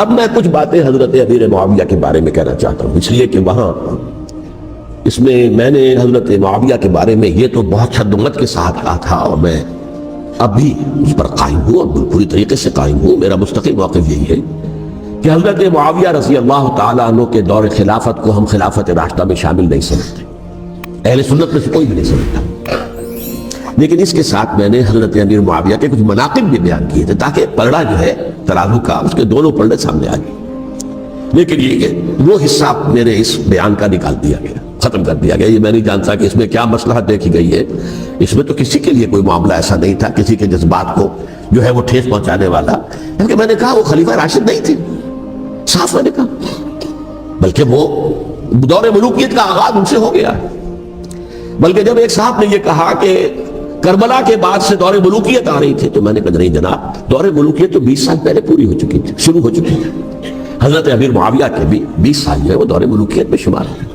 اب میں کچھ باتیں حضرت امیر معاویہ کے بارے میں کہنا چاہتا ہوں، اس لیے کہ وہاں اس میں نے حضرت معاویہ کے بارے میں یہ تو بہت شدت کے ساتھ کہا تھا، اور میں اب بھی اس پر قائم ہوں اور پوری طریقے سے قائم ہوں۔ میرا مستقل موقف یہی ہے کہ حضرت معاویہ رضی اللہ تعالیٰ عنہ کے دور خلافت کو ہم خلافت راشدہ میں شامل نہیں سمجھتے، اہل سنت میں سے کوئی بھی نہیں سمجھتا، لیکن اس کے ساتھ میں نے حضرت امیر معاویہ کے کچھ مناقب بھی بیان کیے تھے تاکہ پلڑا جو ہے ترازو کا اس کے دونوں پلڑے سامنے آ جائیں۔ لیکن یہ کہ وہ حصہ میرے اس بیان کا نکال دیا گیا، ختم کر دیا گیا۔ یہ میں نہیں جانتا کہ اس میں کیا مصلحت دیکھی گئی ہے، اس میں تو کسی کے لیے کوئی معاملہ ایسا نہیں تھا کسی کے جذبات کو جو ہے وہ ٹھیس پہنچانے والا، کیونکہ میں نے کہا وہ خلیفہ راشد نہیں تھے، صاف میں نے کہا، بلکہ وہ دور ملوکیت کا آغاز ان سے ہو گیا۔ بلکہ جب ایک صاحب نے یہ کہا کہ کربلا کے بعد سے دور ملوکیت آ رہی تھی، تو میں نے کہا نہیں جناب، دور ملوکیت تو 20 سال پہلے پوری ہو چکی تھی، شروع ہو چکی تھی۔ حضرت امیر معاویہ کے بھی 20 سال جو ہے وہ دور ملوکیت میں شمار ہیں۔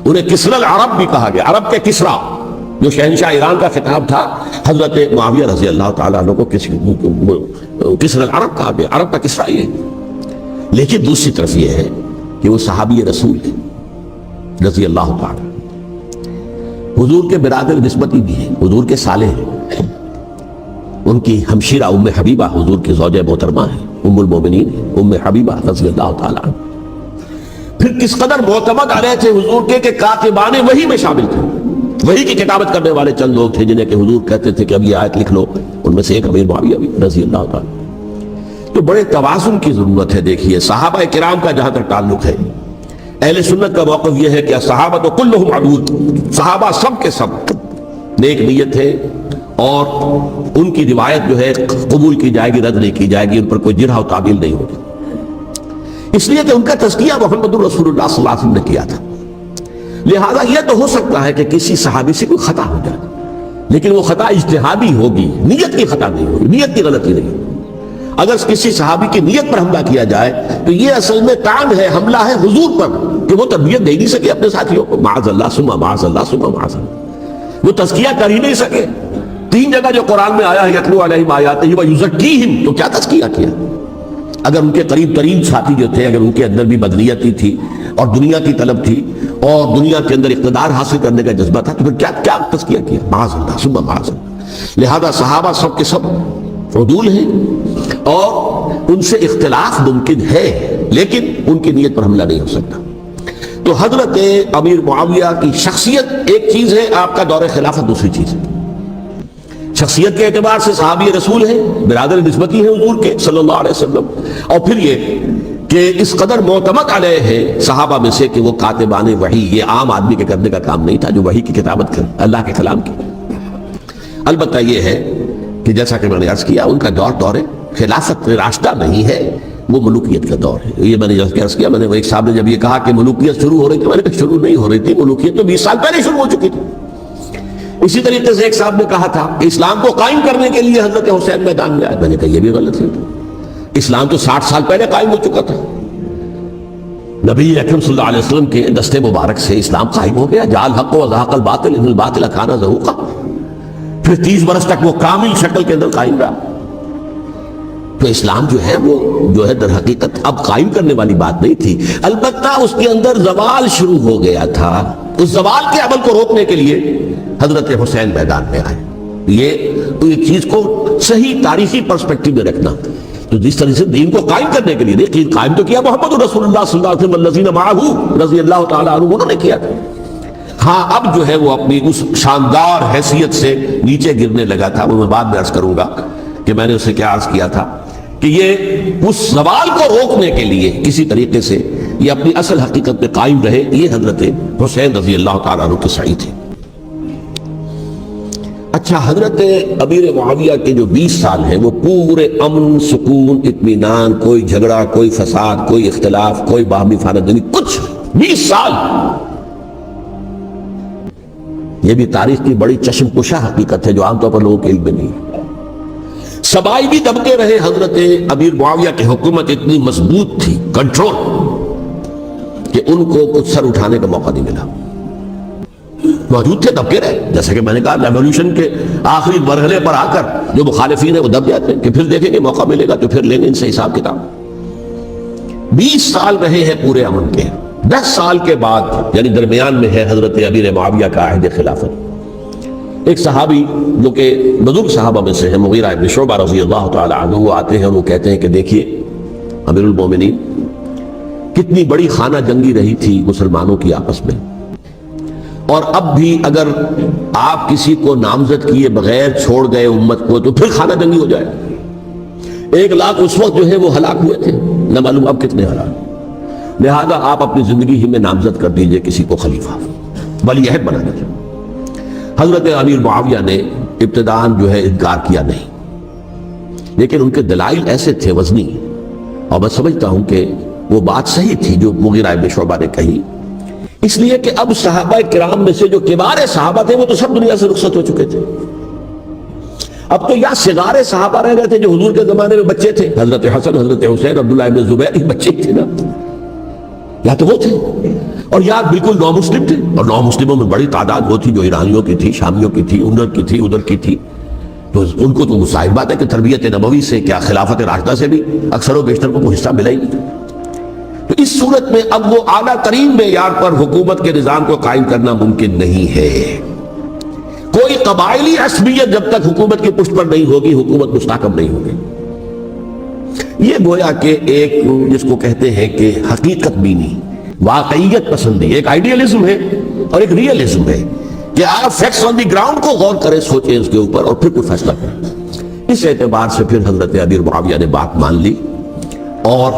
انہیں کسری العرب بھی کہا گیا، عرب کے کسریٰ جو شہنشاہ ایران کا خطاب تھا، حضرت معاویہ رضی اللہ تعالیٰ عنہ کو کسری العرب کہا گیا، عرب کا کسریٰ یہ۔ لیکن دوسری طرف یہ ہے کہ وہ صحابی رسول ہیں رضی اللہ تعالیٰ، حضور کے برادر نسبتی بھی ہیں، حضور کے صالح ہیں، ان کی ہمشیرہ ام حبیبہ حضور کی زوجہ محترمہ ہیں، ام المومنین ام حبیبہ رضی اللہ تعالیٰ عنہ۔ پھر کس قدر معتمد علیہ تھے حضور کے کہ کاتبان وحی میں شامل تھے، وحی کی کتابت کرنے والے چند لوگ تھے جنہیں کہ حضور کہتے تھے کہ اب یہ آیت لکھ لو، ان میں سے ایک امیر معاویہ بھی رضی اللہ تعالیٰ۔ تو بڑے توازن کی ضرورت ہے۔ دیکھیے صحابہ کرام کا جہاں تک تعلق ہے، اہل سنت کا موقف یہ ہے کہ صحابہ تو کلہم عدول، صحابہ سب کے سب نیک نیت ہے، اور ان کی روایت جو ہے قبول کی جائے گی، رد نہیں کی جائے گی، ان پر کوئی جرح و تعدیل نہیں ہوگی، اس لیے کہ ان کا تزکیہ محمد الرسول اللہ صلی اللہ علیہ وسلم نے کیا تھا۔ لہذا یہ تو ہو سکتا ہے کہ کسی صحابی سے کوئی خطا ہو جائے، لیکن وہ خطا اجتہادی ہوگی، نیت کی خطا نہیں ہوگی، نیت کی غلطی نہیں ہوگی۔ اگر کسی صحابی کی نیت پر حملہ کیا جائے تو یہ اصل میں طعن ہے، حملہ ہے حضور پر کہ وہ تربیت دے نہیں سکے اپنے ساتھیوں کو، معاذ اللہ ثم معاذ اللہ ثم معاذ اللہ، وہ تزکیہ کر ہی نہیں سکے۔ 3 جگہ جو قرآن میں آیا ہے یتلو علیہم آیاتہ ویزکیہم، تو کیا تزکیہ کیا؟ اگر ان کے قریب ترین ساتھی جو تھے، اگر ان کے اندر بھی بدنیتی تھی اور دنیا کی طلب تھی اور دنیا کے اندر اقتدار حاصل کرنے کا جذبہ تھا، تو پھر کیا تزکیہ کیا؟ معاذ اللہ ثم معاذ اللہ۔ لہذا صحابہ سب کے سب عدول ہیں اور ان سے اختلاف ممکن ہے، لیکن ان کی نیت پر حملہ نہیں ہو سکتا۔ تو حضرت امیر معاویہ کی شخصیت ایک چیز ہے، آپ کا دور خلافت دوسری چیز ہے۔ شخصیت کے اعتبار سے صحابی رسول ہیں، برادر نسبتی ہیں حضور کے صلی اللہ علیہ وسلم، اور پھر یہ کہ اس قدر معتمد علیہ ہے صحابہ میں سے کہ وہ کاتبان وحی، یہ عام آدمی کے کرنے کا کام نہیں تھا جو وحی کی کتابت کرے اللہ کے کلام کی۔ البتہ یہ ہے کہ جیسا کہ میں نے عرض کیا، ان کا دور خلافت راشدہ نہیں ہے، وہ ملوکیت کا دور ہے۔ یہ میں نے عرض کیا، میں نے ایک صاحب نے جب یہ کہا کہ ملوکیت شروع ہو رہی تھی، میں نے کہا شروع نہیں ہو رہی تھی، ملوکیت تو 20 سال پہلے شروع ہو چکی تھی۔ اسی طریقے سے ایک صاحب نے کہا تھا کہ اسلام کو قائم کرنے کے لیے حضرت حسین میدان میں آئے، میں نے کہا یہ بھی غلط ہے، اسلام تو 60 سال پہلے قائم ہو چکا تھا، نبی اکرم صلی اللہ علیہ وسلم کے دستے مبارک سے اسلام قائم ہو گیا، جاء الحق وزهق الباطل ان الباطل کان زهوقا۔ پھر 30 برس تک وہ کامل شکل کے اندر قائم رہا۔ تو اسلام جو ہے وہ جو ہے در حقیقت اب قائم کرنے والی بات نہیں تھی، البتہ اس کے اندر زوال شروع ہو گیا تھا۔ اس زوال کے عمل کو روکنے کے لیے حضرت حسین میدان میں آئے۔ یہ چیز کو صحیح تاریخی پرسپیکٹو میں رکھنا، تو جس طرح سے دین کو قائم کرنے کے لیے نہیں، قائم تو کیا محمد رسول اللہ صلی اللہ علیہ وسلم والذین معہ رضی اللہ تعالیٰ عنہ، انہوں نے کیا تھا۔ ہاں اب جو ہے وہ اپنی اس شاندار حیثیت سے نیچے گرنے لگا تھا، وہ میں بعد میں عرض کروں گا کہ میں نے اسے کیا عرض کیا تھا کہ یہ اس زوال کو روکنے کے لیے کسی طریقے سے یہ اپنی اصل حقیقت پہ قائم رہے، یہ حضرت حسین رضی اللہ تعالیٰ عنہ کے سعی تھے۔ اچھا، حضرت امیر معاویہ کے جو 20 سال ہیں وہ پورے امن، سکون، اطمینان، کوئی جھگڑا، کوئی فساد، کوئی اختلاف، کوئی باہمی فانہ، کچھ 20 سال، یہ بھی تاریخ کی بڑی چشم کشا حقیقت ہے جو عام طور پر لوگوں کے علم میں نہیں۔ سبائی بھی دبکے رہے، حضرت امیر معاویہ کی حکومت اتنی مضبوط تھی، کنٹرول، کہ ان کو کچھ سر اٹھانے کا موقع نہیں ملا۔ موجود تھے، دبکے رہے، جیسا کہ میں نے کہا ریولوشن کے آخری مرحلے پر آ کر جو مخالفین ہیں وہ دب جاتے ہیں کہ پھر دیکھیں گے موقع ملے گا تو پھر لیں گے ان سے حساب کتاب۔ 20 سال رہے ہیں پورے امن کے، 10 سال کے بعد یعنی درمیان میں ہے حضرت امیر معاویہ کا عہد خلافت۔ ایک صحابی جو کہ بزرگ صحابہ میں سے ہیں، مغیرہ ابن شعبہ رضی اللہ تعالی عنہ، وہ آتے ہیں اور وہ کہتے ہیں کہ دیکھیے امیر المومنین، کتنی بڑی خانہ جنگی رہی تھی مسلمانوں کی آپس میں، اور اب بھی اگر آپ کسی کو نامزد کیے بغیر چھوڑ گئے امت کو تو پھر خانہ جنگی ہو جائے۔ 1 لاکھ اس وقت جو ہے وہ ہلاک ہوئے تھے، نہ معلوم اب کتنے ہلاک، لہذا آپ اپنی زندگی ہی میں نامزد کر دیجئے کسی کو خلیفہ، ولی عہد بنا دیجئے۔ حضرت امیر معاویہ نے ابتداءً جو ہے انکار کیا نہیں، لیکن ان کے دلائل ایسے تھے وزنی، اور میں سمجھتا ہوں کہ وہ بات صحیح تھی جو مغیرہ ابن شعبہ نے کہی، اس لیے کہ اب صحابہ کرام میں سے جو کبار صحابہ تھے وہ تو سب دنیا سے رخصت ہو چکے تھے، اب تو یا صغار صحابہ رہ گئے تھے جو حضور کے زمانے میں بچے تھے، حضرت حسن، حضرت حسین، عبداللہ ابن زبیر، یہ بچے تھے نا، یا تو وہ تھے، اور یا بالکل نو مسلم تھے، اور نو مسلموں میں بڑی تعداد وہ تھی جو ایرانیوں کی تھی، شامیوں کی تھی، ادھر کی تھی، ادھر کی تھی، تو ان کو تو ظاہر بات ہے کہ تربیت نبوی سے کیا خلافت راشدہ سے بھی اکثر و بیشتر کو حصہ ملا ہی نہیں۔ تو اس صورت میں اب وہ اعلیٰ ترین معیار پر حکومت کے نظام کو قائم کرنا ممکن نہیں ہے۔ کوئی قبائلی عصبیت جب تک حکومت کی پشت پر نہیں ہوگی، حکومت مستحکم نہیں ہوگی۔ یہ گویا کہ ایک جس کو کہتے ہیں کہ حقیقت بینی، واقعیت پسندی، ایک آئیڈیالزم ہے اور ایک ریئلزم ہے کہ آپ فیکٹس آن دی گراؤنڈ کو غور کریں، سوچیں اس کے اوپر اور پھر کوئی فیصلہ کریں۔ اس اعتبار سے پھر حضرت امیر معاویہ نے بات مان لی اور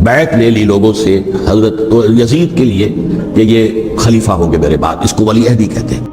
بیعت لے لی لوگوں سے حضرت یزید کے لیے کہ یہ خلیفہ ہوں گے میرے بعد، اس کو ولی عہدی کہتے ہیں۔